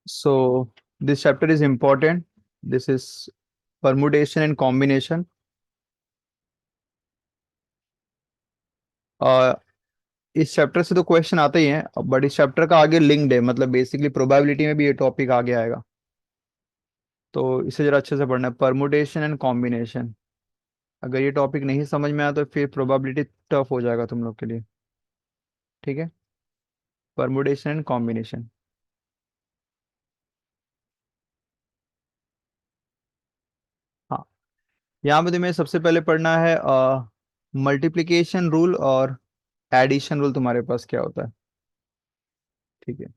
So this chapter is important. This is permutation and combination. इस chapter से तो question आते ही हैं, बट इस चैप्टर का आगे लिंक्ड है, मतलब बेसिकली प्रोबेबिलिटी में भी ये टॉपिक आगे आएगा, तो इसे जरा अच्छे से पढ़ना है। परमुटेशन एंड कॉम्बिनेशन, अगर ये टॉपिक नहीं समझ में आया तो फिर प्रोबेबिलिटी टफ हो जाएगा तुम लोग के लिए। ठीक है, परमुटेशन एंड कॉम्बिनेशन। हाँ, यहाँ पे तुम्हें सबसे पहले पढ़ना है मल्टीप्लिकेशन रूल और एडिशन रूल। तुम्हारे पास क्या होता है? ठीक है,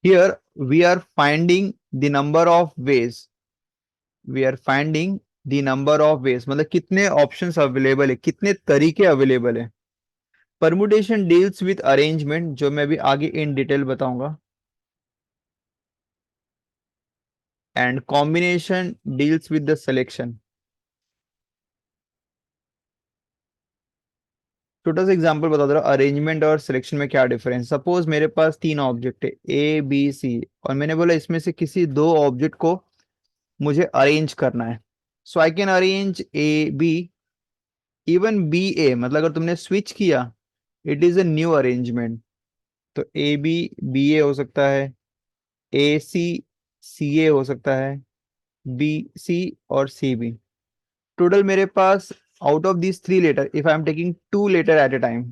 here we are finding the number of ways, we are finding the number of ways मतलब कितने ऑप्शंस अवेलेबल है, कितने तरीके अवेलेबल है। परमुटेशन डील्स विद अरेंजमेंट, जो मैं भी आगे इन डिटेल बताऊंगा, and combination deals with the selection. छोटा सा एग्जांपल बता दे रहा हूँ, अरेंजमेंट और सिलेक्शन में क्या डिफरेंस। सपोज मेरे पास तीन ऑब्जेक्ट है ए बी सी, और मैंने बोला इसमें से किसी दो ऑब्जेक्ट को मुझे अरेंज करना है। So I can arrange A B, even B A, मतलब अगर तुमने स्विच किया it is a new arrangement. तो ए बी बी ए हो सकता है, ए सी सी ए हो सकता है, बी सी और सी बी। टोटल मेरे पास out of these three letter, if I am taking two letter at a time,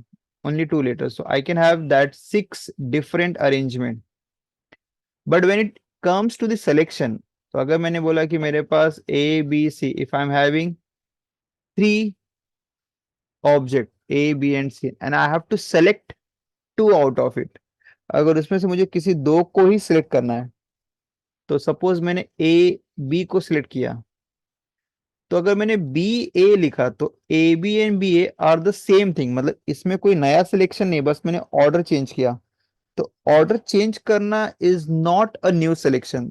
only two letters, so I can have that six different arrangement. But when it comes to the selection, तो अगर मैंने बोला कि मेरे पास A B C, if I am having three object A, B and C and I have to select two out of it, अगर उसमें से मुझे किसी दो को ही सिलेक्ट करना है, तो सपोज मैंने ए बी को सिलेक्ट किया, तो अगर मैंने बी ए लिखा तो A B and B A are the same thing, मतलब इसमें कोई नया सिलेक्शन नहीं, बस मैंने ऑर्डर चेंज किया। तो ऑर्डर चेंज करना is not a new selection.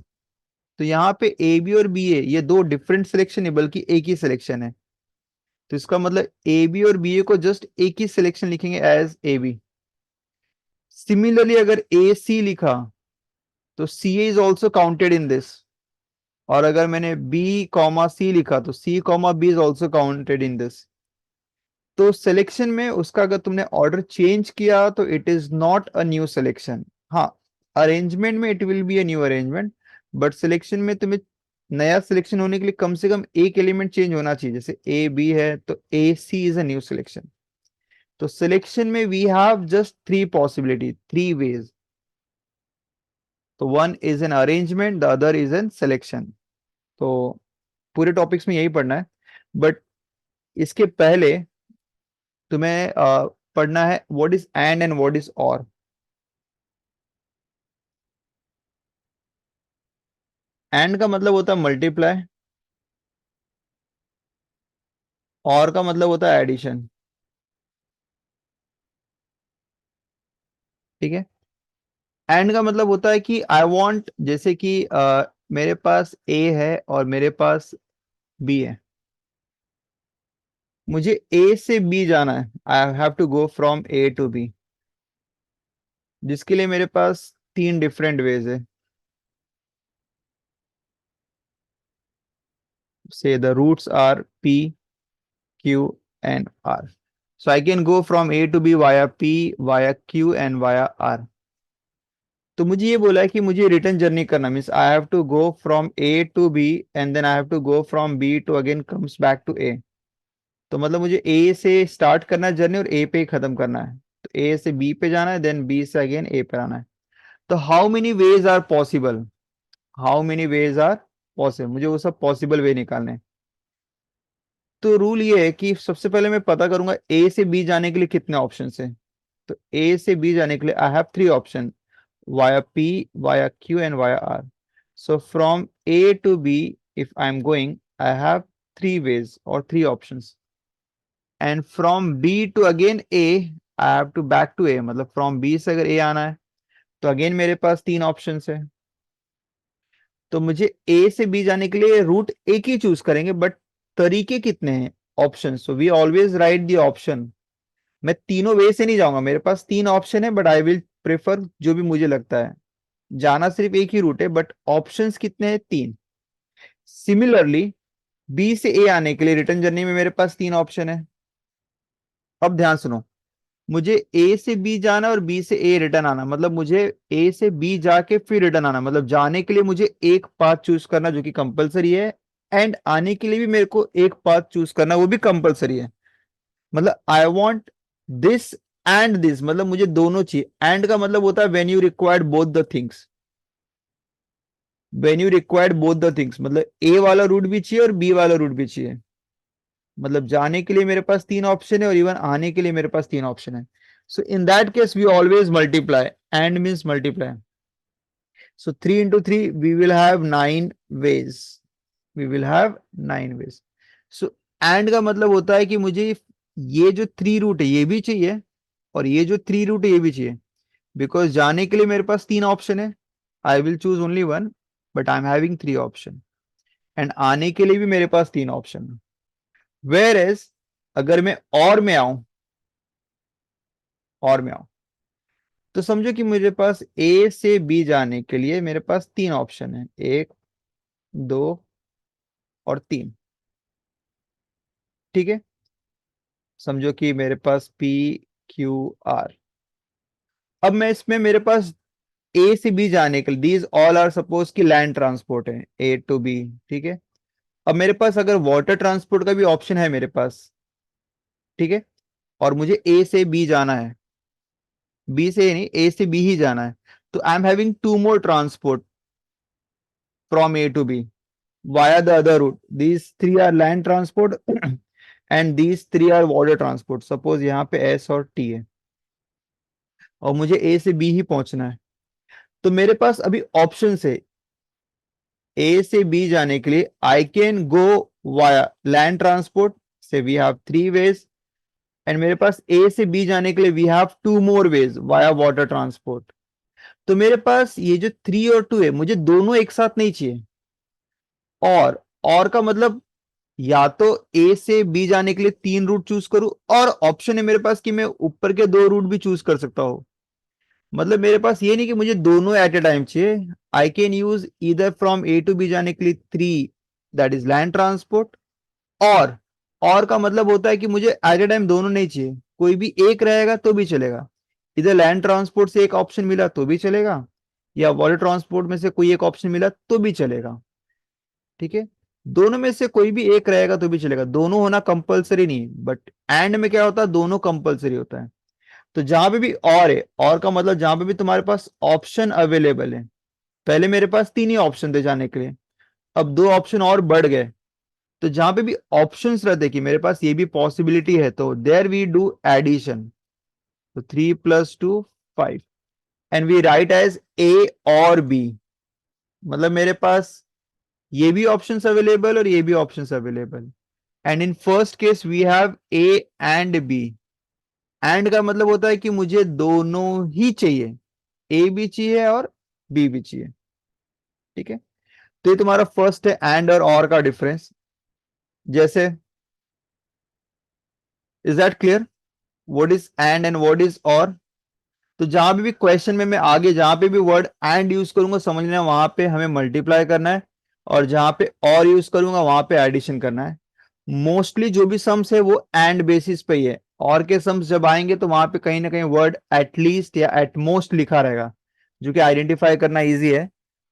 तो यहाँ पे ए बी और बी ए ये दो डिफरेंट सिलेक्शन है, बल्कि एक ही सिलेक्शन है। तो इसका मतलब ए बी और बी ए को जस्ट एक ही सिलेक्शन लिखेंगे एज ए बी। सिमिलरली अगर ए सी लिखा तो C A is also counted in this, और अगर मैंने बी कॉमा सी लिखा तो C comma B is also counted in this. तो सिलेक्शन में उसका अगर तुमने ऑर्डर चेंज किया तो it is not a new selection. हाँ, अरेंजमेंट में it will be a new arrangement, but selection में तुम्हें नया सिलेक्शन होने के लिए कम से कम एक एलिमेंट चेंज होना चाहिए। जैसे ए बी है तो A C is a new selection. तो सिलेक्शन में we have just three possibility, three ways. तो one is an arrangement, the other is an selection. तो पूरे टॉपिक्स में यही पढ़ना है, बट इसके पहले तुम्हें पढ़ना है what is and what is और। एंड का मतलब होता है मल्टीप्लाई, और का मतलब होता है एडिशन। ठीक है, एंड का मतलब होता है कि आई वांट, जैसे कि मेरे पास ए है और मेरे पास बी है, मुझे ए से बी जाना है, I have to go from A to B, जिसके लिए मेरे पास तीन डिफरेंट वेज है। Say the routes are P Q and R, so I can go from A to B via P, via Q and via R। तो मुझे ये बोला है कि मुझे रिटर्न जर्नी करना, means I have to go from A to B and then I have to go from B to again comes back to A. तो मतलब मुझे ए से स्टार्ट करना है जर्नी और ए पे ही खत्म करना है। तो ए से बी पे जाना है, देन बी से अगेन ए पे आना है। तो how many ways are possible, how many ways are possible, मुझे वो सब पॉसिबल वे निकालने हैं। तो रूल ये है कि सबसे पहले मैं पता करूंगा ए से बी जाने के लिए कितने ऑप्शन है। तो ए से बी जाने के लिए I have three option, via P, via Q and via R. So from A to B, if I'm going, I have three ways or three options. And from B to again A, I have to back to A, मतलब from B से अगर A आना है तो again मेरे पास तीन options है। तो मुझे A से B जाने के लिए रूट एक ही चूज करेंगे, बट तरीके कितने हैं, option. So we always write the option. मैं तीनों वे से नहीं जाऊंगा, मेरे पास तीन ऑप्शन है, बट आई विल प्रेफर जो भी मुझे लगता है। जाना सिर्फ एक ही रूट है बट ऑप्शंस कितने हैं? 3। सिमिलरली बी से ए आने के लिए रिटर्न जर्नी में मेरे पास 3 ऑप्शन है। अब ध्यान सुनो, मुझे ए से बी जाना और बी से ए रिटर्न आना, मतलब मुझे ए से बी जाके फिर रिटर्न आना, मतलब जाने के लिए मुझे एक पाथ चूज करना जो कि कंपलसरी है, एंड आने के लिए भी मेरे को एक पाथ चूज करना वो भी कंपलसरी है। मतलब I want this and this, मतलब मुझे दोनों चाहिए। एंड का मतलब होता है when you required both the things, when you required both the things, मतलब ए वाला रूट भी चाहिए और बी वाला रूट भी चाहिए। मतलब जाने के लिए मेरे पास 3 ऑप्शन है और इवन आने के लिए मेरे पास 3 ऑप्शन है। So in that case we always multiply, and means multiply. So 3 into 3 we will have 9 ways, we will have 9 ways. So and का मतलब होता है कि मुझे ये जो 3 रूट है ये भी चाहिए और ये जो 3 रूट है ये भी चाहिए, बिकॉज जाने के लिए मेरे पास 3 ऑप्शन है, I will choose only one, but I am having 3 option. And आने के लिए भी मेरे पास 3 ऑप्शन है। वेयर एज अगर मैं और में आऊं, और में आऊं तो समझो कि मेरे पास ए से बी जाने के लिए मेरे पास 3 ऑप्शन है, 1, 2 और 3। ठीक है, समझो कि मेरे पास पी क्यू आर। अब मैं इसमें मेरे पास ए से बी जाने के लिए दीज ऑल आर सपोज कि लैंड ट्रांसपोर्ट है, ए टू बी। ठीक है, अब मेरे पास अगर वाटर ट्रांसपोर्ट का भी ऑप्शन है मेरे पास, ठीक है, और मुझे ए से बी जाना है, बी से ए नहीं, ए से बी ही जाना है, तो I am having 2 more transport from A to B via the other route. These 3 are land transport and these 3 are water transport. Suppose यहाँ पे S और T है और मुझे A से B ही पहुंचना है, तो मेरे पास अभी ऑप्शन है A से B जाने के लिए I can go via land transport से वी हैव 3 वेज, एंड मेरे पास A से B जाने के लिए we have 2 more ways via water transport. तो मेरे पास ये जो 3 और 2 है मुझे दोनों एक साथ नहीं चाहिए। और का मतलब या तो ए से बी जाने के लिए 3 रूट चूज करूं, और ऑप्शन है मेरे पास कि मैं ऊपर के 2 रूट भी चूज कर सकता हूं। मतलब मेरे पास ये नहीं कि मुझे दोनों एट ए टाइम चाहिए। आई कैन यूज इधर फ्रॉम ए टू बी जाने के लिए 3, दैट इज लैंड ट्रांसपोर्ट। और का मतलब होता है कि मुझे एट ए टाइम दोनों नहीं चाहिए, कोई भी एक रहेगा तो भी चलेगा। इधर लैंड ट्रांसपोर्ट से एक ऑप्शन मिला तो भी चलेगा, या वाटर ट्रांसपोर्ट में से कोई एक ऑप्शन मिला तो भी चलेगा। ठीक है, दोनों में से कोई भी एक रहेगा तो भी चलेगा, दोनों होना कंपलसरी नहीं, बट एंड में क्या होता है, दोनों कंपलसरी होता है। तो जहां पे भी और है, और का मतलब जहां पे भी तुम्हारे पास ऑप्शन अवेलेबल है, पहले मेरे पास 3 ही ऑप्शन थे जाने के लिए, अब 2 ऑप्शन और बढ़ गए, तो जहां पे भी ऑप्शंस रहते कि मेरे पास ये भी पॉसिबिलिटी है, तो देयर वी डू एडिशन। तो 3 + 2 5, and we write as A और बी, मतलब मेरे पास ये भी ऑप्शंस अवेलेबल और ये भी options available, and in first case we have A and B. And का मतलब होता है कि मुझे दोनों ही चाहिए, ए भी चाहिए और बी भी चाहिए। ठीक है, तो ये तुम्हारा फर्स्ट है एंड और का डिफरेंस। जैसे, is that clear what is and and what is और? तो जहां पे भी क्वेश्चन में मैं आगे जहां पे भी वर्ड एंड यूज करूंगा समझ लेना वहां पे हमें मल्टीप्लाई करना है, और जहां पे और यूज करूंगा वहां पे एडिशन करना है। मोस्टली जो भी सम्स है वो एंड बेसिस पे ही है, और के सम्स जब आएंगे तो वहां पे कहीं ना कहीं वर्ड एटलीस्ट या एटमोस्ट लिखा रहेगा, जो कि आइडेंटिफाई करना इजी है।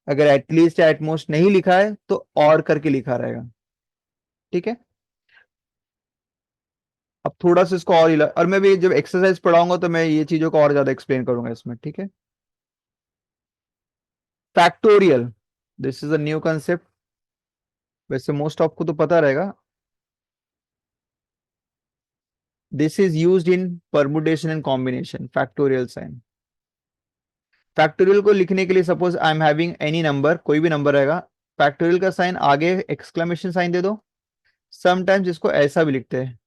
अगर एटलीस्ट या एटमोस्ट नहीं लिखा है तो और करके लिखा रहेगा। ठीक है, अब थोड़ा सा इसको और और मैं भी जब एक्सरसाइज पढ़ाऊंगा तो मैं ये चीजों को और ज्यादा एक्सप्लेन करूंगा इसमें। ठीक है, factorial, this is a new concept, वैसे मोस्ट ऑफ को तो पता रहेगा। This is used in permutation and combination, factorial sign. Factorial को लिखने के लिए suppose I am having any number, कोई भी नंबर रहेगा, फैक्टोरियल का साइन आगे एक्सक्लेमेशन साइन दे दो। समटाइम्स इसको ऐसा भी लिखते हैं,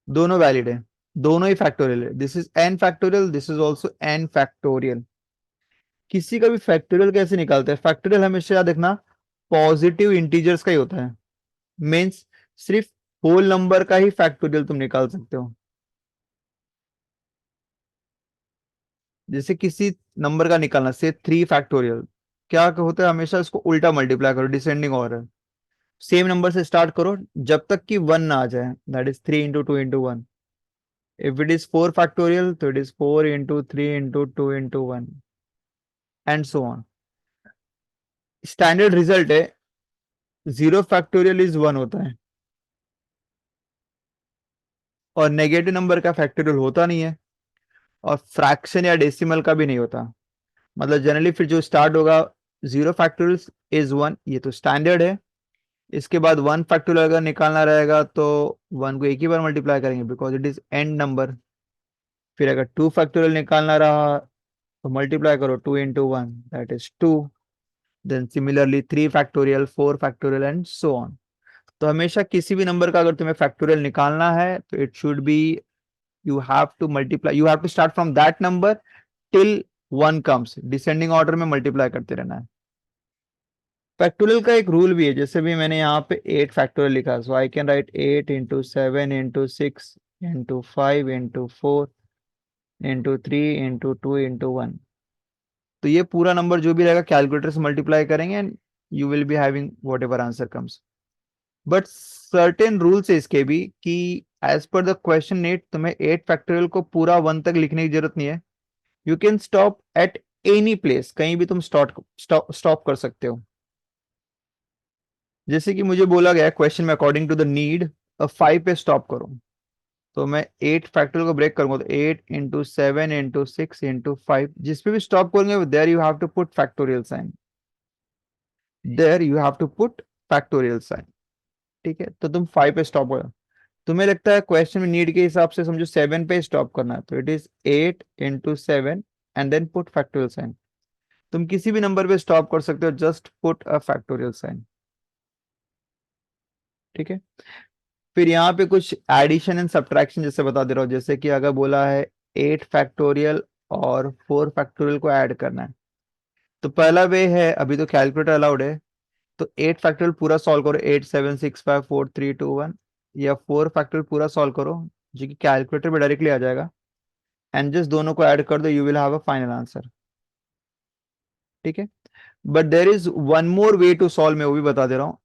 दोनों वैलिड है, दोनों ही फैक्टोरियल है। This is n factorial, this is also an factorial. किसी का भी फैक्टोरियल कैसे निकालते हैं? फैक्टोरियल हमेशा याद रखना पॉजिटिव इंटीजर्स का ही होता है, मीन्स सिर्फ होल नंबर का ही फैक्टोरियल तुम निकाल सकते हो। जैसे किसी नंबर का निकालना से 3 फैक्टोरियल, क्या होता है, हमेशा इसको उल्टा मल्टीप्लाई करो, डिसेंडिंग ऑर्डर। सेम नंबर से स्टार्ट करो जब तक कि 1 ना आ जाए, that is 3 into 2 into 1। If it is 4 factorial तो it is 4 into 3 into 2 into 1 and so on. Standard result है 0 फैक्टोरियल इज 1 होता है, और नेगेटिव नंबर का फैक्टोरियल होता नहीं है, और फ्रैक्शन या डेसिमल का भी नहीं होता। मतलब जनरली फिर जो स्टार्ट होगा 0 फैक्टोरियल इज 1, ये तो स्टैंडर्ड है। इसके बाद 1 फैक्टोरियल अगर निकालना रहेगा तो 1 को एक ही बार मल्टीप्लाई करेंगे because it is and number. फिर अगर 2 फैक्टोरियल निकालना रहा तो मल्टीप्लाई करो 2 into 1, that is 2। Then similarly 3 factorial, 4 factorial and so on. तो हमेशा किसी भी नंबर का अगर तुम्हें फैक्टोरियल निकालना है तो it should be, you have to multiply, you have to start from that number till 1 comes, descending order में मल्टीप्लाई करते रहना है। फैक्टोरियल का एक रूल भी है, जैसे भी मैंने यहाँ पे 8 फैक्टोरियल लिखा, सो I can right 8 into 7 into 6 into 5 into 4 into 3 into 2 into 1। तो ये पूरा नंबर जो भी रहेगा कैलकुलेटर से मल्टीप्लाई करेंगे and you will be having what ever answer comes. But certain rules है इसके भी कि as per the question need तुम्हें 8 फैक्टोरियल को पूरा 1 तक लिखने की जरूरत नहीं है। You can stop at any place, कहीं भी तुम स्टॉप कर सकते हो। जैसे कि मुझे बोला गया क्वेश्चन में अकॉर्डिंग टू द नीड 5 पे स्टॉप करो, तो मैं 8 फैक्टोरियल को ब्रेक करूंगा तो 8 into 7 into 6 into 5, जिस पे भी स्टॉप करेंगे there you have to put factorial sign, there you have to put factorial sign. ठीक है, तो तुम 5 पे स्टॉप हो। तुम्हें लगता है क्वेश्चन में नीड के हिसाब से समझो 7 पे स्टॉप करना है, तो it is 8 into 7 and then put factorial sign. तुम किसी भी नंबर पे स्टॉप कर सकते हो, just put a factorial sign. ठीक है, फिर यहाँ पे कुछ एडिशन एंड सब्ट्रैक्शन जैसे बता दे रहा हूँ, जैसे कि अगर बोला है 8 फैक्टोरियल और 4 फैक्टोरियल को ऐड करना है, तो पहला वे है, अभी तो कैलकुलेटर अलाउड है, तो 8 फैक्टोरियल पूरा सॉल्व करो, 8 7 6 5 4 3 2 1, या 4 फैक्टोरियल पूरा सॉल्व करो जो कि कैलकुलेटर में डायरेक्टली आ जाएगा, एंड जस्ट दोनों को ऐड कर दो, you will have a final answer. ठीक है, but there is one more way to solve, मैं वो भी बता दे रहा हूँ।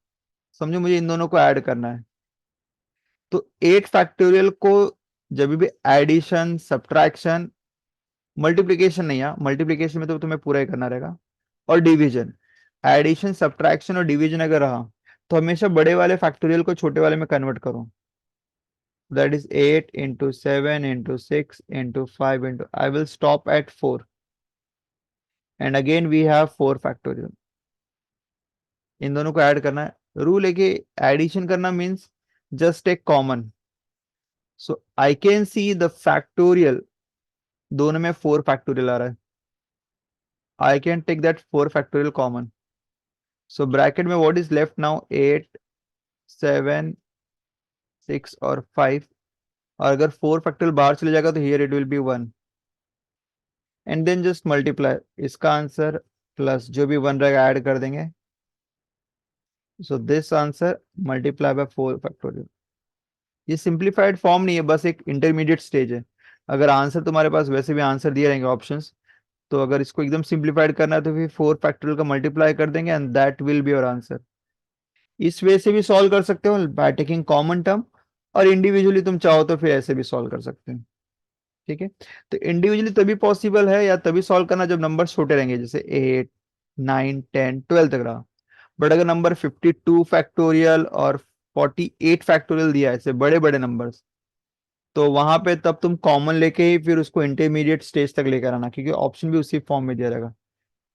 समझो मुझे इन दोनों को ऐड करना है, तो 8 फैक्टोरियल को जब भी एडिशन सब्ट्रैक्शन, मल्टीप्लीकेशन नहीं, है मल्टीप्लीकेशन में तो तुम्हें पूरा ही करना रहेगा, और डिवीजन, एडिशन सब्ट्रैक्शन और डिवीजन अगर रहा तो हमेशा बड़े वाले फैक्टोरियल को छोटे वाले में कन्वर्ट करो, that is 8 into 7 into 6 into 5 into, I will stop at 4 and again we have 4 factorial. इन दोनों को ऐड करना है। रूल है कि एडिशन करना means just take common, so I can see the factorial, दोनों में 4 फैक्टोरियल आ रहा है, I can take that 4 factorial common. So bracket में व्हाट इज लेफ्ट नाउ, 8 7 6 और 5, और अगर 4 फैक्टोरियल बाहर चले जाएगा तो here it will be 1, and then just multiply इसका आंसर प्लस जो भी 1 रहेगा ऐड कर देंगे, so this answer multiply by 4 factorial. ये सिंप्लीफाइड फॉर्म नहीं है, बस एक इंटरमीडिएट स्टेज है। अगर आंसर तुम्हारे पास वैसे भी आंसर दिए रहेंगे ऑप्शंस, तो अगर इसको एकदम सिंप्लीफाइड करना है तो फिर 4 फैक्टोरियल का मल्टीप्लाई कर देंगे and that will be your answer. इस वे से भी सॉल्व कर सकते हो बाय टेकिंग कॉमन टर्म, और इंडिविजुअली तुम चाहो तो फिर ऐसे भी सॉल्व कर सकते हो। ठीक है, तो इंडिविजुअली तभी पॉसिबल है या तभी सॉल्व करना जब नंबर छोटे रहेंगे, जैसे 8 9 10 12 तक रहा। बट अगर नंबर 52 फैक्टोरियल और 48 फैक्टोरियल दिया है, ऐसे बड़े बड़े नंबर्स, तो वहां पे तब तुम कॉमन लेके ही फिर उसको इंटरमीडिएट स्टेज तक लेकर आना, क्योंकि ऑप्शन भी उसी फॉर्म में दिया रहेगा।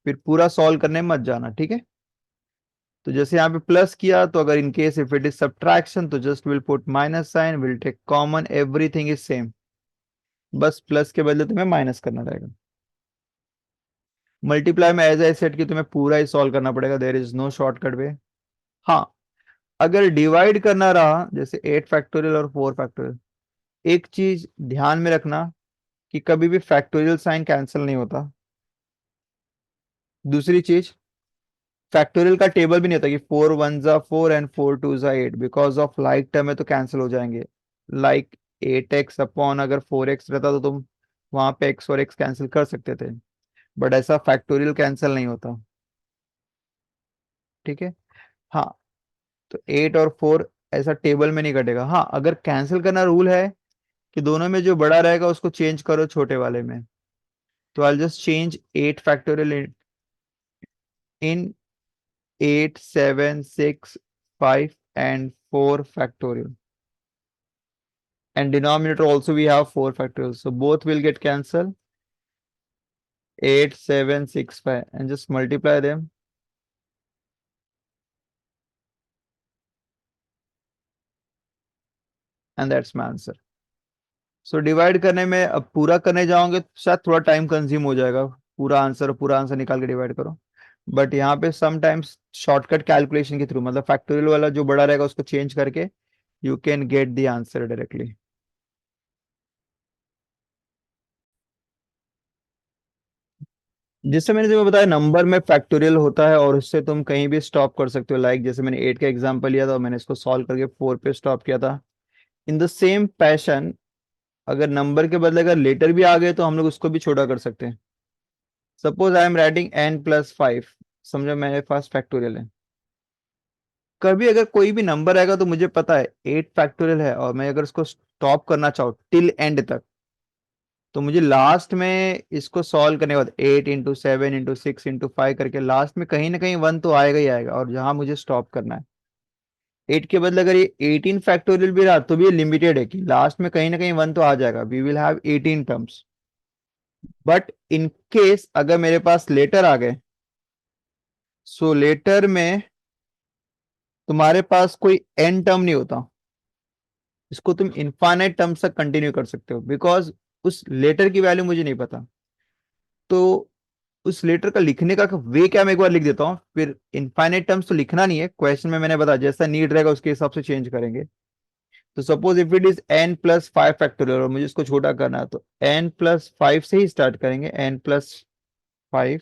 फिर पूरा सॉल्व करने में मत जाना। ठीक है, तो जैसे यहाँ पे प्लस किया, तो अगर in case if it is subtraction तो just will put minus sign, will take common, everything is same, बस प्लस के बदले तुम्हें माइनस करना रहेगा। मल्टीप्लाई में एज आई सेट कि तुम्हें पूरा ही सॉल्व करना पड़ेगा, there is no shortcut way. हाँ, अगर डिवाइड करना रहा जैसे 8 फैक्टोरियल और 4 फैक्टोरियल, एक चीज ध्यान में रखना कि कभी भी फैक्टोरियल साइन कैंसिल नहीं होता। दूसरी चीज, फैक्टोरियल का टेबल भी नहीं होता कि 4 1 जा 4 एंड 4 2 जा 8, बिकॉज ऑफ लाइक टर्म में तो कैंसिल हो जाएंगे। लाइक 8x अपॉन अगर 4x रहता तो तुम वहां पे x और x कैंसिल कर सकते थे, बट ऐसा फैक्टोरियल कैंसिल नहीं होता। ठीक है। हाँ, तो 8 और 4 ऐसा टेबल में नहीं कटेगा। हाँ, अगर कैंसिल करना रूल है कि दोनों में जो बड़ा रहेगा उसको चेंज करो छोटे वाले में, तो I just change 8 factorial in 8, 7, 6, 5 and 4 factorial, and denominator also we have 4 factorial, so both will get cancelled. 8, 7, 6, 5 and just multiply them, and that's my answer. So divide करने में, अब पूरा करने जाओगे तो शायद थोड़ा टाइम कंज्यूम हो जाएगा, पूरा आंसर निकाल के डिवाइड करो। बट यहाँ पे समटाइम्स शॉर्टकट कैलकुलेशन के थ्रू, मतलब फैक्टोरियल वाला जो बड़ा रहेगा उसको चेंज करके you can get the answer directly. जिससे मैंने तुम्हें बताया नंबर में फैक्टोरियल होता है और उससे तुम कहीं भी स्टॉप कर सकते हो। लाइक जैसे मैंने 8 का एग्जांपल लिया था और मैंने इसको सॉल्व करके 4 पे स्टॉप किया था। इन द सेम पैशन, अगर नंबर के बदले अगर लेटर भी आ गए तो हम लोग उसको भी छोटा कर सकते हैं। Suppose I am writing n+5, समझो मेरे पास फैक्टोरियल है। कभी अगर कोई भी नंबर आएगा तो मुझे पता है 8 फैक्टोरियल है, और मैं अगर इसको स्टॉप करना चाहूँ टिल एंड तक, तो मुझे लास्ट में इसको सॉल्व करने के बाद 8 × 7 × 6 × 5 करके लास्ट में कहीं ना कहीं 1 तो आएगा ही आएगा, और जहां मुझे स्टॉप करना है 8 के बदले अगर ये 18 फैक्टोरियल भी रहा तो भी ये लिमिटेड है कि लास्ट में कहीं ना कहीं 1 तो आ जाएगा, we will have 18 terms. But in case अगर मेरे पास लेटर आ गए, सो लेटर में तुम्हारे पास कोई एन टर्म नहीं होता, इसको तुम इनफाइनाइट टर्म्स तक कंटिन्यू कर सकते हो, बिकॉज उस लेटर की वैल्यू मुझे नहीं पता। तो उस लेटर का लिखने का वे क्या, मैं एक बार लिख देता हूँ, फिर इनफाइनाइट टर्म्स तो लिखना नहीं है, क्वेश्चन में मैंने बताया जैसा नीड रहेगा उसके हिसाब से चेंज करेंगे। तो suppose if it is n+5 factorial और मुझे इसको छोटा करना है, तो n+5 से ही स्टार्ट करेंगे, n+5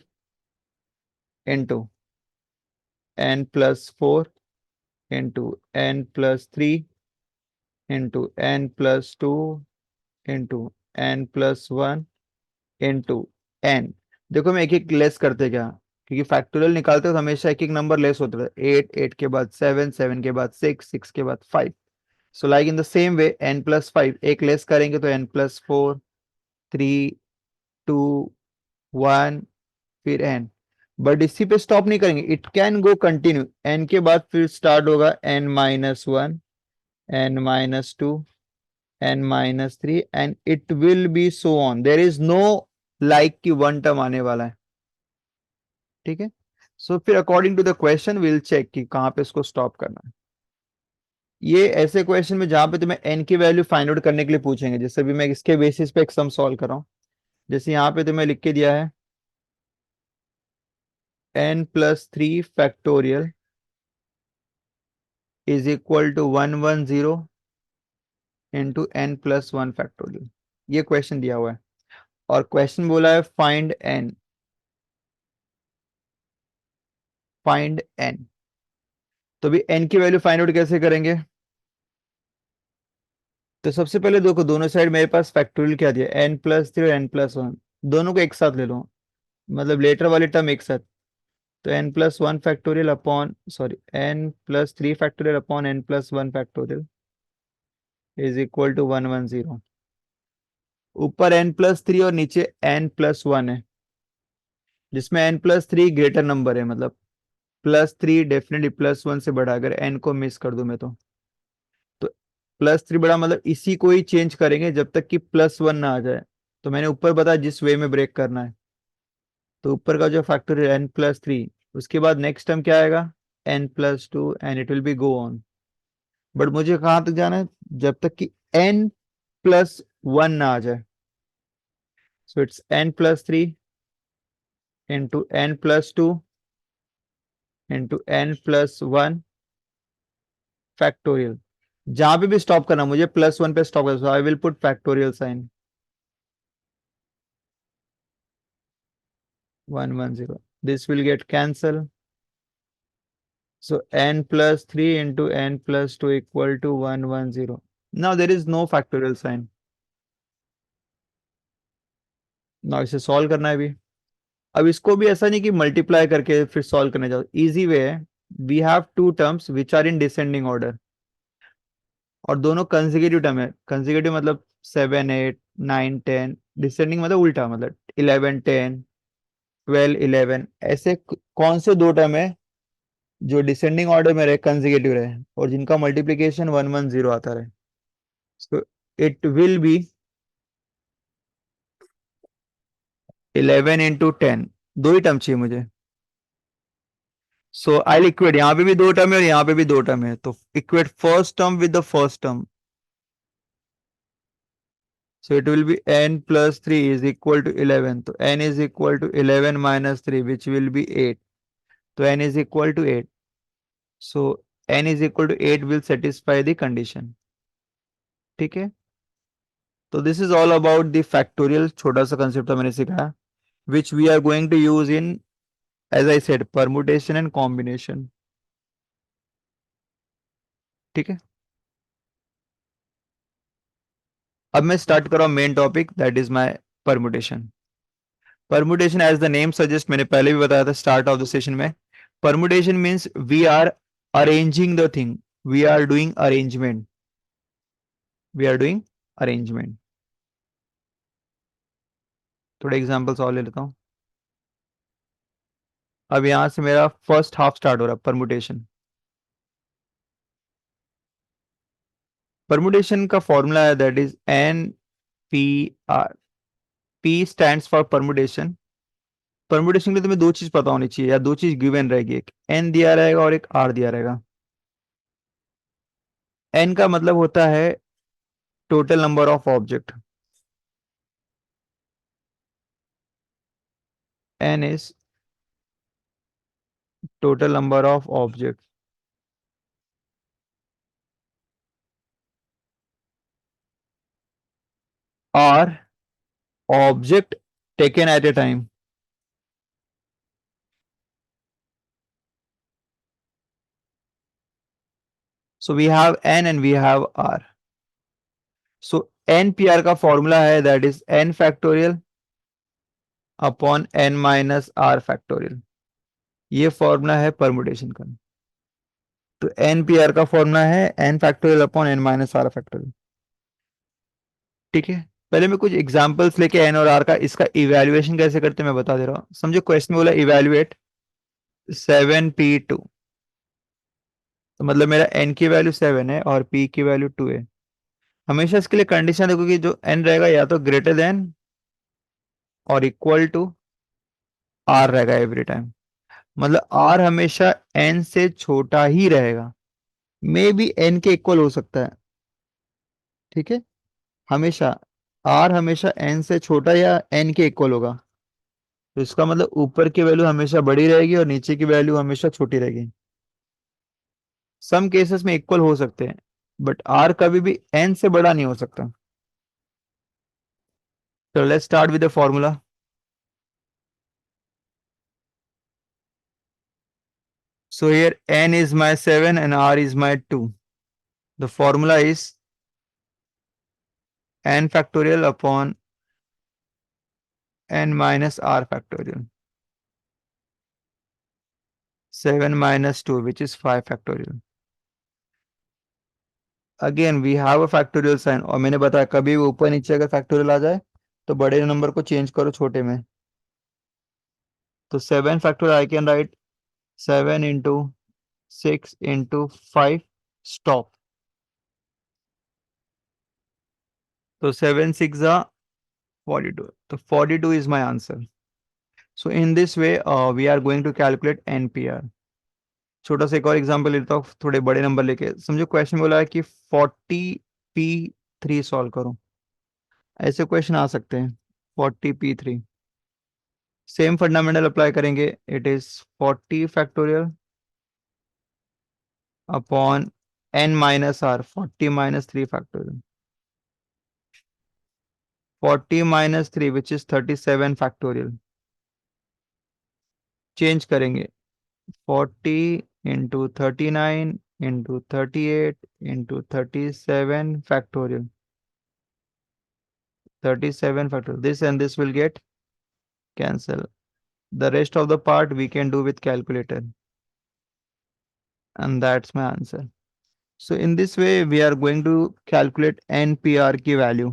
into n+4 into n+3 into n+2 into n+1 into n। देखो मैं एक एक लेस करते क्या, क्योंकि फैक्टोरियल निकालते हो तो हमेशा एक एक नंबर लेस होता है, 8 के बाद 7 के बाद 6 के बाद 5। So like in the same way n+5 एक लेस करेंगे तो n+4, 3, 2, 1, फिर n। बट इसी पे स्टॉप नहीं करेंगे, it can go continue, n के बाद फिर स्टार्ट होगा n-1, n-2, n-3 and it will B so on, there is know like की 1 टर्म आने वाला है। ठीक है। सो फिर according to the question will check कि कहाँ पे इसको स्टॉप करना है। ये ऐसे क्वेश्चन में जहां पे तुम्हें n की वैल्यू फाइंड आउट करने के लिए पूछेंगे, जैसे भी मैं इसके बेसिस पे एक सम सॉल्व कर रहा हूँ। जैसे यहाँ पे तुम्हें लिख के दिया है n+3 factorial is equal to 110 into n+1 factorial, ये क्वेश्चन दिया हुआ है। और क्वेश्चन बोला है फाइंड n। तो भी n की वैल्यू फाइंड आउट कैसे करेंगे, तो सबसे पहले देखो दोनों साइड मेरे पास फैक्टोरियल क्या दिया, n+3 और n+1, दोनों को एक साथ ले लो, मतलब लेटर वाली टर्म एक साथ। तो n+1 factorial upon sorry n+3 factorial upon n+1 factorial is equal to 110। ऊपर n+3 और नीचे n+1 है, जिसमें n+3 ग्रेटर नंबर है, मतलब +3 डेफिनेटली +1 से बड़ा, अगर n को मिस कर दूं मैं तो +3 बड़ा, मतलब इसी को ही चेंज करेंगे जब तक कि +1 ना आ जाए। तो मैंने ऊपर बताया जिस वे में ब्रेक करना है, तो ऊपर का जो फैक्टर है n+3, उसके बाद नेक्स्ट टर्म क्या आएगा n+2 and it will be go on. But मुझे कहां तक जाना है, जब तक कि n+1 ना आ जाए। So it's n+3 into n+2 into n+1 factorial. जहां पे भी स्टॉप करना मुझे +1 पे स्टॉप करना, I will put factorial sign 110, this will get cancel. So n+3 into n+2 equal to 110. Now there is no factorial sign. ना इसे solve करना है अभी। अब इसको भी ऐसा नहीं कि मल्टीप्लाई करके फिर सॉल्व करने जाओ, इजी वे है। We have two terms which are in descending order, और दोनों कंसेक्यूटिव टर्म है। कंसेक्यूटिव मतलब 7 8 9 10, डिसेंडिंग मतलब उल्टा, मतलब 11 10 12 11, ऐसे कौन से दो टर्म है जो डिसेंडिंग ऑर्डर में रहे, कंसेक्यूटिव रहे, और जिनका मल्टीप्लीकेशन 1 1 0 आता रहे। सो इट विल बी 11 × 10, दो ही टर्म चाहिए मुझे। सो आई इक्वेट, यहाँ पे भी दो टर्म है और यहाँ पे भी दो टर्म है, तो equate first term with the first term. So it will be n plus 3 is equal to 11. So n is equal to 11 minus 3, which will be 8. So n is equal to 8. So n is equal to 8 will satisfy the condition. ठीक है, तो this is all about the factorial, छोटा सा concept था मैंने सिखाया, which we are going to use in, as I said, permutation and combination. ठीक है, अब मैं स्टार्ट कर रहा हूँ main topic, that is my permutation. Permutation as the name suggest, मैंने पहले भी बताया था स्टार्ट ऑफ द सेशन में, permutation means we are arranging the thing, we are doing arrangement, we are doing arrangement. थोड़े एग्जांपल्स और ले लेता हूं। अब यहां से मेरा फर्स्ट हाफ स्टार्ट हो रहा है, परमुटेशन। परमुटेशन का फॉर्मूला है that is N P are. P stands for permutation. Permutation के लिए तुम्हें दो चीज पता होनी चाहिए, या दो चीज गिवन रहेगी, एक एन दिया रहेगा और एक आर दिया रहेगा। एन का मतलब होता है total number of object, n is total number of object. R object taken at a time. So we have n and we have r. So n P r का फॉर्मूला है that is n factorial upon n minus r factorial. ये formula है permutation का। तो n P r का formula है n factorial upon n minus r factorial. ठीक है, पहले मैं कुछ एग्जांपल्स लेके एन और आर का इसका इवेल्युएशन कैसे करते हैं मैं बता दे रहा हूँ। समझो क्वेश्चन में बोला इवेल्युएट 7p2, तो मतलब मेरा एन की वैल्यू 7 है और पी की वैल्यू 2 है। हमेशा इसके लिए कंडीशन देखो कि जो एन रहेगा या तो ग्रेटर देन और इक्वल टू आर रहेगा एवरी टाइम। मतलब आर हमेशा एन से छोटा ही रहेगा, मे बी एन के इक्वल हो सकता है। ठीक है, हमेशा आर हमेशा एन से छोटा या एन के इक्वल होगा, तो इसका मतलब ऊपर की वैल्यू हमेशा बड़ी रहेगी और नीचे की वैल्यू हमेशा छोटी रहेगी। सम केसेस में इक्वल हो सकते हैं, बट आर कभी भी एन से बड़ा नहीं हो सकता। तो let's start with the formula. So here n is my 7 and r is my 2. The formula is n factorial upon n minus r factorial. 7 minus 2, which is 5 factorial. Again we have a factorial sign, और मैंने बताया कभी भी ऊपर नीचे अगर factorial आ जाए तो बड़े नंबर को चेंज करो छोटे में। तो 7 factorial I can right 7 into 6 into 5 stop। तो 7 6 42, तो 42 is my answer. So in this way we are going to calculate NPR। छोटा सा एक और एग्जांपल लेता हूँ, थोड़े बड़े नंबर लेके। समझो क्वेश्चन बोला है कि 40p3 सॉल्व करो, ऐसे क्वेश्चन आ सकते हैं। 40p3 सेम फंडामेंटल अप्लाई करेंगे, it is 40 factorial upon n minus r, 40 minus 3 factorial, 40 minus 3 which is 37 factorial. Change करेंगे 40 into 39 into 38 into 37 factorial, 37 factorial, this and this will get cancel. The rest of the part we can do with calculator, and that's my answer. So in this way we are going to calculate NPR की value.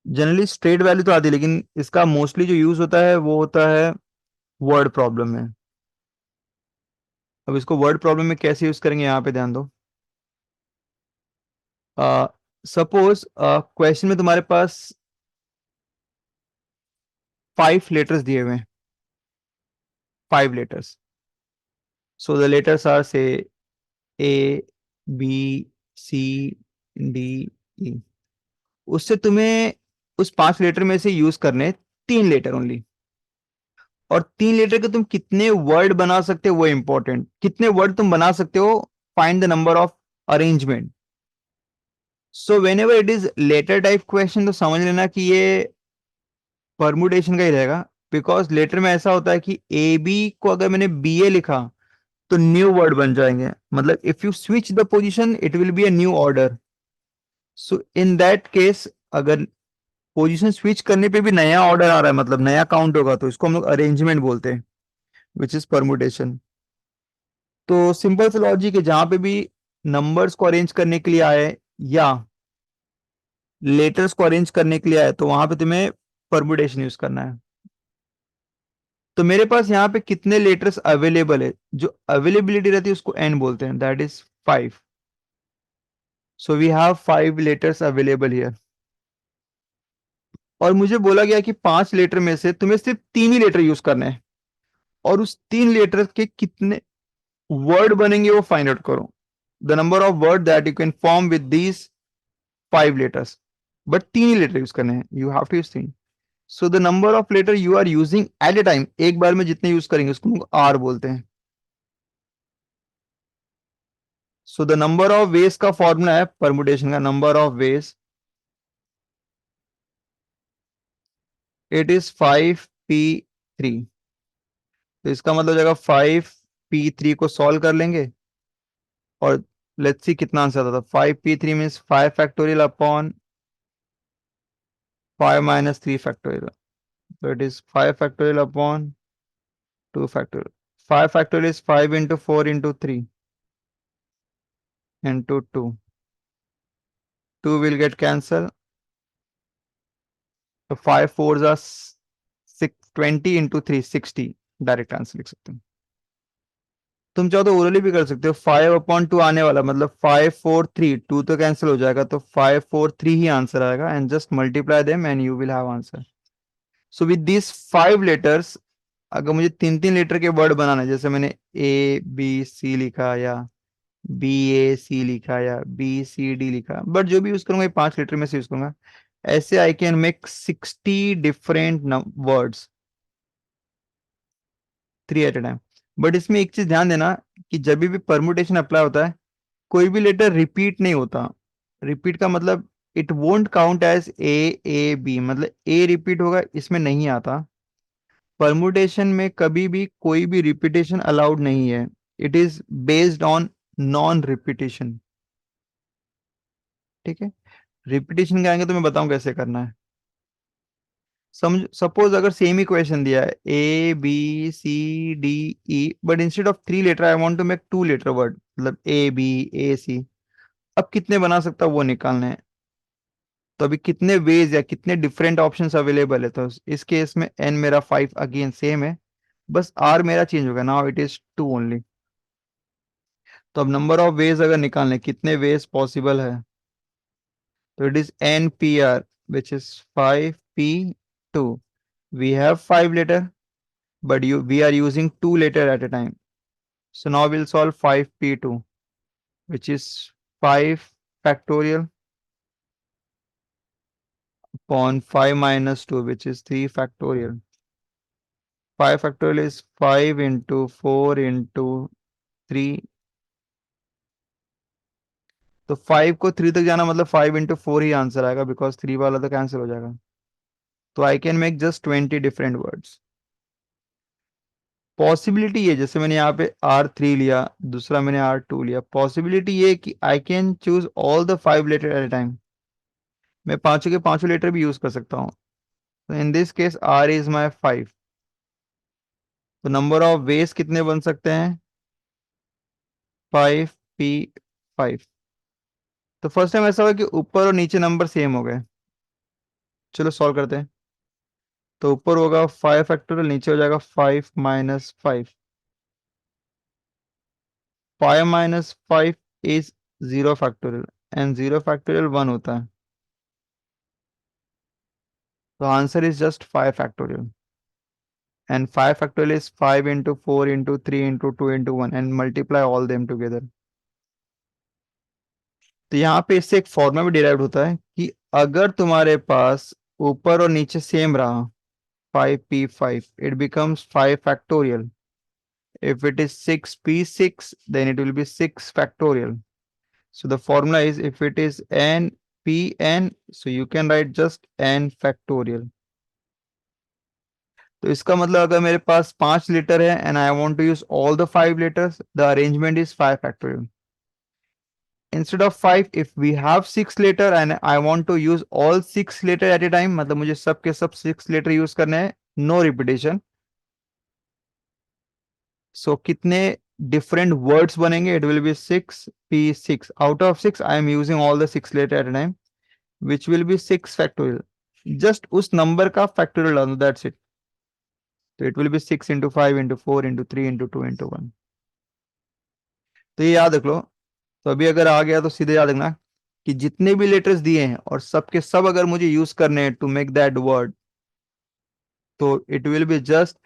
Generally straight value तो आती है, लेकिन इसका mostly जो use होता है वो होता है वर्ड प्रॉब्लम में। अब इसको वर्ड प्रॉब्लम में कैसे यूज करेंगे यहाँ पे ध्यान दो। सपोज क्वेश्चन में तुम्हारे पास 5 लेटर्स दिए हुए हैं, 5 letters. So the letters are say A B C D ई। उससे तुम्हें उस 5 लेटर में से यूज करने 3 लेटर ओनली। और 3 लेटर के तुम कितने वर्ड बना सकते हो वो इंपॉर्टेंट, कितने वर्ड तुम बना सकते हो, find the number of arrangement. So whenever it is letter type question तो समझ लेना कि ये परमुटेशन का ही रहेगा। बिकॉज लेटर में ऐसा होता है कि ए बी को अगर मैंने बी ए लिखा तो न्यू वर्ड बन जाएंगे, मतलब if you switch the position it will be a new order. So in that case अगर पोजीशन स्विच करने पे भी नया ऑर्डर आ रहा है, मतलब नया काउंट होगा, तो इसको हम लोग अरेंजमेंट बोलते हैं, विच इज परमुटेशन। तो सिंपल सा लॉजिक है, जहां पे भी नंबर्स को अरेंज करने के लिए आए या लेटर्स को अरेंज करने के लिए आए तो वहां पे तुम्हें परमुटेशन यूज करना है। तो मेरे पास यहाँ पे कितने लेटर्स अवेलेबल है, जो अवेलेबिलिटी रहती है उसको एन बोलते हैं, that is 5। So we have 5 letters available here. और मुझे बोला गया कि 5 लेटर में से तुम्हें सिर्फ 3 ही लेटर यूज करने हैं, और उस 3 लेटर के कितने वर्ड बनेंगे वो फाइंड आउट करो। The number of word that you can form with these 5 letters. But 3 ही लेटर यूज करने हैं, you have to use 3। So the number of letter you are using at a time, एक बार में जितने use करेंगे उसको हम आर बोलते हैं। सो द नंबर ऑफ वेज का फॉर्मूला है परमुटेशन का, number of ways it is 5p3। तो इसका मतलब हो जाएगा 5p3 को सॉल्व कर लेंगे और लेट्स सी कितना आंसर आता था। 5p3 means 5 factorial upon 5 - 3 factorial. So it is 5 factorial upon 2 factorial. 5 factorial is 5 into 4 into 3 into 2. 2 will get cancelled. So 5 fours are 20 into 3 60। Direct answer लिख सकते हो। तुम चाहो तो ओरली भी कर सकते हो। 5/2 आने वाला मतलब 5 4 3, 2 तो कैंसिल हो जाएगा, तो 5 4 3 ही आंसर आएगा, and just multiply them and you will have answer. So with this 5 letters अगर मुझे 3 3 लेटर के वर्ड बनाना है, जैसे मैंने ए बी सी लिखा या बी ए सी लिखा या बी सी डी लिखा, बट जो भी यूज करूंगा ये 5 लेटर में से यूज करूंगा, ऐसे I can make 60 different words 3 at a time. But इसमें एक चीज ध्यान देना कि जब भी परमुटेशन अप्लाई होता है कोई भी लेटर रिपीट नहीं होता। रिपीट का मतलब it won't count as A B, मतलब ए रिपीट होगा इसमें नहीं आता। परमुटेशन में कभी भी कोई भी रिपीटेशन अलाउड नहीं है, it is based on non repetition. ठीक है, रिपीटेशन के आएंगे तो मैं बताऊं कैसे करना है। समझ, सपोज अगर सेम ही क्वेश्चन दिया है A B C D E, but instead of 3 letter I want to make 2 letter word, मतलब ए बी ए सी। अब कितने बना सकता हूं वो निकालने हैं। तो अभी कितने वेज या कितने डिफरेंट ऑप्शंस अवेलेबल है, तो इस केस में एन मेरा 5 अगेन सेम है, बस आर मेरा चेंज होगा, नाउ इट इज 2 ओनली। तो अब नंबर ऑफ वेज अगर निकालने कितने वेज पॉसिबल है, तो it is NPR, which is 5P2. We have 5 letter, but we are using 2 letter at a time. So now we'll solve 5P2, which is 5 factorial upon 5 minus 2, which is 3 factorial. 5 factorial is 5 into 4 into 3। तो 5 को 3 तक जाना मतलब 5 into 4 ही answer आएगा, because 3 वाला तो cancel हो जाएगा। तो आई can make just 20 different words. Possibility ये, जैसे मैंने यहाँ पे R3 लिया, दूसरा मैंने R2 लिया, पॉसिबिलिटी ये कि I can choose all the 5 letter at a time. मैं पांचों के पांचों लेटर भी यूज कर सकता हूँ। तो in this case r is my 5। तो नंबर ऑफ वेज कितने बन सकते हैं? 5p5। तो फर्स्ट टाइम ऐसा हुआ कि ऊपर और नीचे नंबर सेम हो गए। चलो सॉल्व करते हैं। तो ऊपर होगा 5 फैक्टोरियल, नीचे हो जाएगा 5 - 5। 5 - 5 इज 0 फैक्टोरियल, एंड 0 फैक्टोरियल 1 होता है। तो answer is just 5 factorial. And 5 factorial is 5 × 4 × 3 × 2 × 1 and multiply all them together. तो यहाँ पे इससे एक फॉर्मूला भी डिराइव होता है कि अगर तुम्हारे पास ऊपर और नीचे सेम रहा 5p5, it becomes 5 factorial. If it is 6p6, then it will be 6 factorial. So the formula is, if it is n pn, so you can write just n factorial. तो इसका मतलब अगर मेरे पास 5 लीटर है and I want to use all the 5 liters, the arrangement is 5 factorial. Instead of 5, if we have 6 liter and I want to use all 6 liter at a time, मतलब मुझे सब के सब 6 liter यूज करने हैं, no repetition. So कितने different words बनेंगे? It will be 6p6. Out of 6, I am using all the 6 letter at a time, which will be 6 factorial. Just उस number का factorial डालो, that's it. तो it will be 6 × 5 × 4 × 3 × 2 × 1. तो ये याद रख लो। तो अभी अगर आ गया तो सीधे याद रखना कि जितने भी लेटर्स दिए हैं और सबके सब अगर मुझे यूज करने हैं टू मेक दैट वर्ड, तो it will be just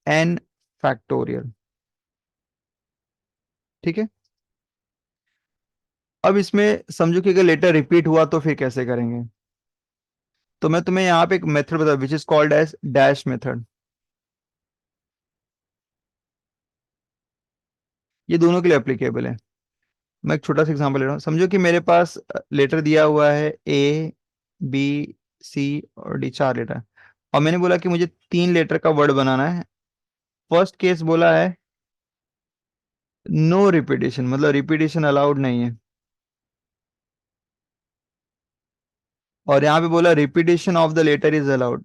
n factorial. ठीक है। अब इसमें समझो कि अगर लेटर रिपीट हुआ तो फिर कैसे करेंगे। तो मैं तुम्हें यहाँ पे एक मेथड बता, which is called as dash method. ये दोनों के लिए एप्लीकेबल है। मैं एक छोटा सा एग्जांपल ले रहा हूँ। समझो कि मेरे पास लेटर दिया हुआ है ए, बी, सी और डी, 4 लेटर, और मैंने बोला कि मुझे 3 लेटर का वर्ड बनाना है। फर्स्ट केस बोला है नो रिपीटेशन, मतलब रिपीटेशन अलाउड नहीं है। और यहाँ पे बोला repetition of the letter is allowed.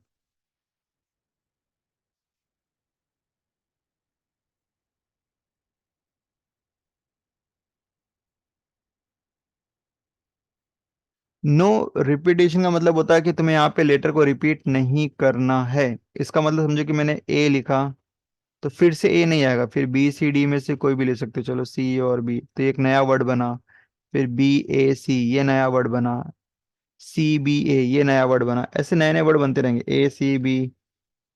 No repetition का मतलब होता है कि तुम्हें यहाँ पे लेटर को रिपीट नहीं करना है। इसका मतलब समझो कि मैंने ए लिखा, तो फिर से ए नहीं आएगा, फिर बी सी डी में से कोई भी ले सकते हो। चलो सी और बी, तो एक नया वर्ड बना। फिर बी ए सी, ये नया वर्ड बना। सी बी ए, ये नया वर्ड बना। ऐसे नए नए वर्ड बनते रहेंगे, ए सी बी,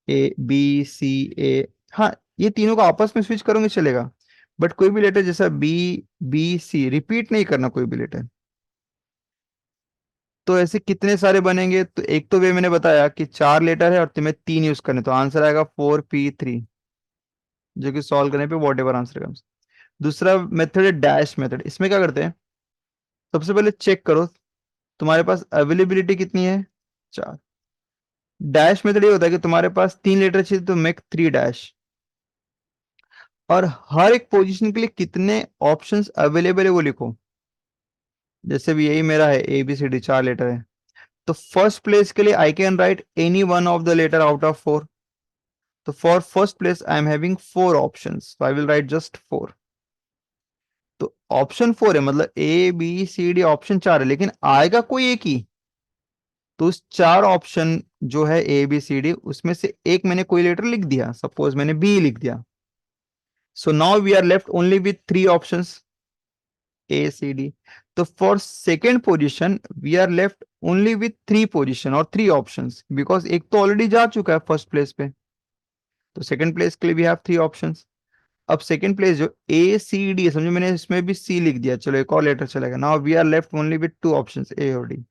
ए बी सी ए। हाँ, ये तीनों को आपस में स्विच करोगे चलेगा, बट कोई भी लेटर जैसा बी, बी सी रिपीट नहीं करना कोई भी लेटर। तो ऐसे कितने सारे बनेंगे? तो एक तो वे मैंने बताया कि 4 लेटर है और तुम्हें 3 यूज करने, तो आंसर आएगा 4p3, जो कि सॉल्व करने पे वॉट एवर आंसर कम्स। दूसरा मेथड है डैश मेथड। इसमें क्या करते हैं, सबसे पहले चेक करो तुम्हारे पास अवेलेबिलिटी कितनी है, 4। डैश मेथड ये होता है कि तुम्हारे पास 3 लेटर चाहिए तो मेक 3 डैश, और हर एक पोजीशन के लिए कितने ऑप्शंस अवेलेबल है वो लिखो। जैसे भी यही मेरा है A B C D, 4 letter है, तो फर्स्ट प्लेस के लिए I can write any one of the letter out of 4। तो for first place I am having 4 options, I will write just 4। तो ऑप्शन 4 है, मतलब A B C D option 4 है, लेकिन आएगा कोई एक ही। तो उस 4 ऑप्शन जो है ए बी सी डी, उसमें से एक मैंने कोई लेटर लिख दिया, सपोज मैंने बी लिख दिया। So now we are left only with 3 options, A C D. तो for second position we are left only with 3 position और 3 ऑप्शंस, बिकॉज एक तो ऑलरेडी जा चुका है फर्स्ट प्लेस पे। तो सेकेंड प्लेस के लिए वी हैव 3 ऑप्शंस। अब सेकेंड प्लेस जो ए सी डी है, समझो मैंने इसमें भी सी लिख दिया, चलो एक और लेटर चलेगा। Now we are left only with 2 options, A और डी।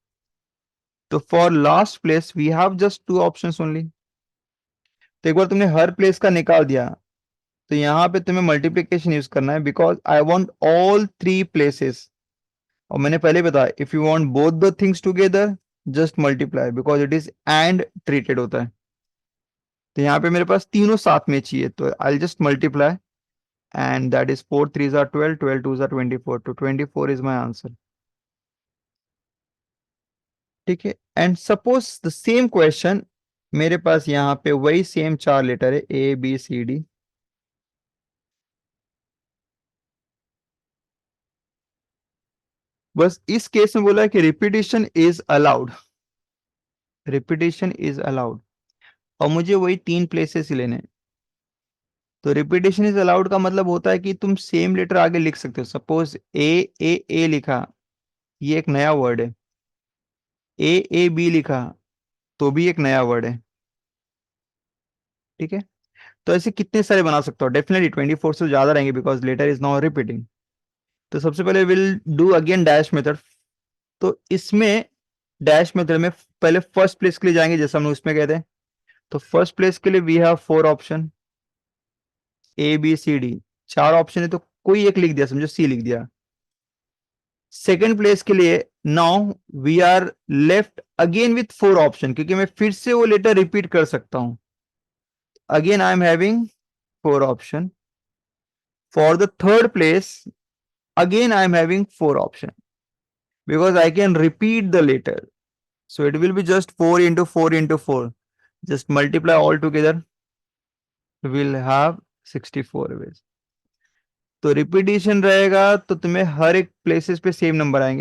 तो for last place we have just 2 options only. तो एक बार तुमने हर प्लेस का निकाल दिया, तो यहाँ पे तुम्हें मल्टीप्लीकेशन यूज करना है, because I want all 3 places. और मैंने पहले बताया, if you want both the things together, just multiply, because it is and treated होता है। तो यहाँ पे मेरे पास तीनों साथ में चाहिए, तो I just multiply, and that is 4 3s are 12, 12 2s are 24, तो 24 इज माई आंसर। ठीक है। And suppose the same question मेरे पास यहाँ पे वही सेम 4 लेटर है, ABCD। बस इस केस में बोला है कि repetition is allowed, repetition is allowed, और मुझे वही 3 प्लेसेस ही लेने हैं। तो रिपीटिशन इज अलाउड का मतलब होता है कि तुम सेम लेटर आगे लिख सकते हो। सपोज ए लिखा, ये एक नया वर्ड है। A लिखा, तो भी एक नया वर्ड है। ठीक है, तो ऐसे कितने सारे बना सकते हो? डेफिनेटली 24 से ज्यादा रहेंगे, because letter is not repeating. तो सबसे पहले will do again dash method. तो इसमें डैश मेथड में पहले फर्स्ट प्लेस के लिए जाएंगे, जैसे हम लोग इसमें कहते हैं। तो फर्स्ट प्लेस के लिए we have 4 option, ABCD। 4 option है, तो कोई एक लिख दिया, समझो C लिख दिया। सेकेंड प्लेस के लिए now we are left again with 4 option, क्योंकि मैं फिर से वो लेटर रिपीट कर सकता हूं। Again I am having 4 option. For the third place again I am having 4 option, because I can repeat the letter. So it will be just 4 into 4 into 4. Just multiply all together. We'll have 64 ways. तो repetition रहेगा तो तुम्हें हर एक places पे same number आएंगे।